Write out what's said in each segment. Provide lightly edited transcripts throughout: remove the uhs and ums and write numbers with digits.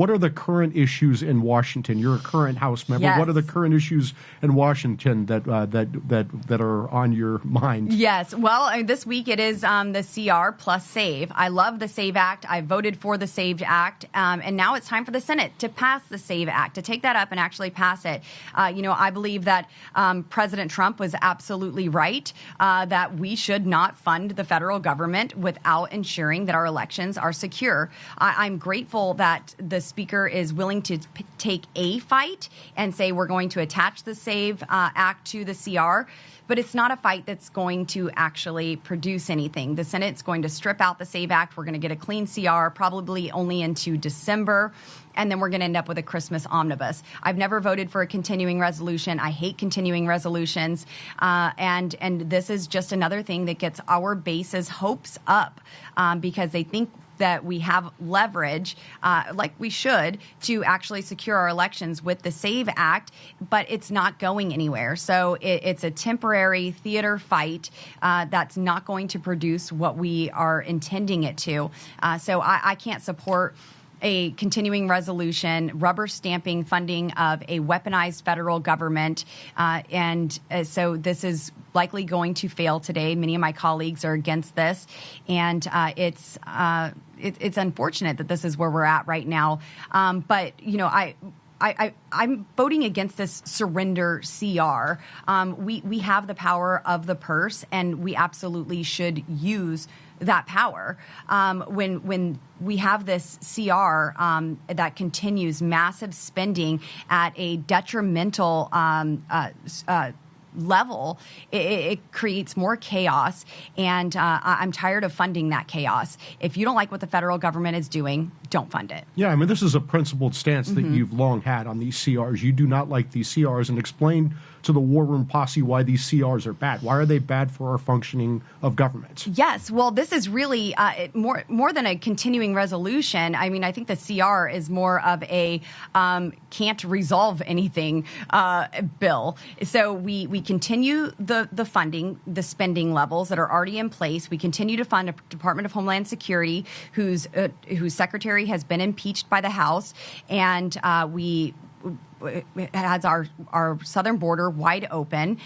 What are the current issues in Washington? You're a current House member. Yes. What are the current issues in Washington that are on your mind? Yes. Well, this week it is the CR plus SAVE. I love the SAVE Act. I voted for the SAVE Act. And now it's time for the Senate to pass the SAVE Act, to take that up and actually pass it. I believe that President Trump was absolutely right that we should not fund the federal government without ensuring that our elections are secure. I'm grateful that the Speaker is willing to take a fight and say we're going to attach the SAVE Act to the CR. But it's not a fight that's going to actually produce anything. The Senate's going to strip out the SAVE Act. We're going to get a clean CR, probably only into December. And then we're going to end up with a Christmas omnibus. I've never voted for a continuing resolution. I hate continuing resolutions. And this is just another thing that gets our base's hopes up because they think that we have leverage, like we should, to actually secure our elections with the SAVE Act, but it's not going anywhere. So it's a temporary theater fight that's not going to produce what we are intending it to. So I can't support a continuing resolution, rubber stamping funding of a weaponized federal government. So this is likely going to fail today. Many of my colleagues are against this. And it's unfortunate that this is where we're at right now. But, I'm voting against this surrender CR. We have the power of the purse, and we absolutely should use that power. When we have this CR that continues massive spending at a detrimental level, it creates more chaos, and I'm tired of funding that chaos. If you don't like what the federal government is doing, don't fund it. Yeah, I mean, this is a principled stance that you've long had on these CRs. You do not like these CRs, and explain to the War Room posse why these CRs are bad. Why are they bad for our functioning of government? Yes, well, this is really more than a continuing resolution. I mean, I think the CR is more of a can't resolve anything bill. So we continue the funding, the spending levels that are already in place. We continue to fund a Department of Homeland Security whose secretary has been impeached by the House, and has our southern border wide open.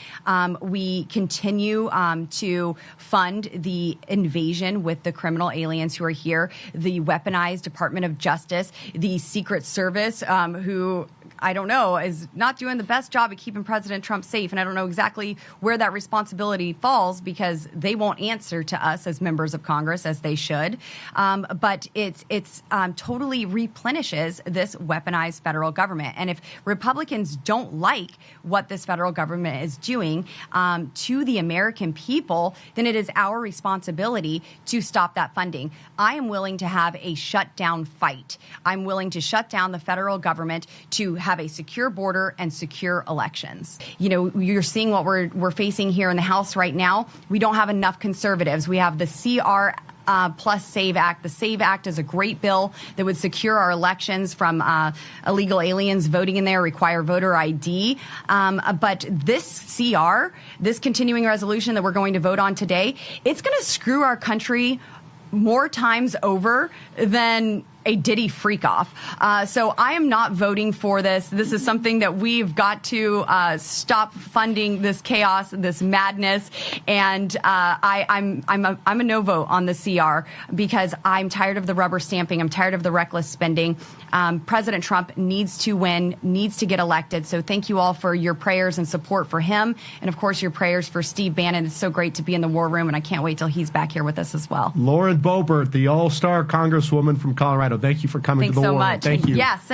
We continue to fund the invasion with the criminal aliens who are here, the weaponized Department of Justice, the Secret Service, who I don't know, is not doing the best job of keeping President Trump safe. And I don't know exactly where that responsibility falls because they won't answer to us as members of Congress as they should. But it's totally replenishes this weaponized federal government. And if Republicans don't like what this federal government is doing to the American people, then it is our responsibility to stop that funding. I am willing to have a shutdown fight. I'm willing to shut down the federal government to have a secure border and secure elections. You're seeing what we're facing here in the House right now. We don't have enough conservatives. We have the CR plus SAVE Act. The SAVE Act is a great bill that would secure our elections from illegal aliens voting in there, require voter ID. But this CR, this continuing resolution that we're going to vote on today, it's going to screw our country more times over than a Diddy freak off. So I am not voting for this. This is something that we've got to stop funding this chaos, this madness. And I'm a no vote on the CR because I'm tired of the rubber stamping. I'm tired of the reckless spending. President Trump needs to win, needs to get elected. So thank you all for your prayers and support for him. And of course, your prayers for Steve Bannon. It's so great to be in the War Room, and I can't wait till he's back here with us as well. Lauren Boebert, the all-star Congresswoman from Colorado. Thank you for coming to the War Room. Thanks so much. Thank you. Yes.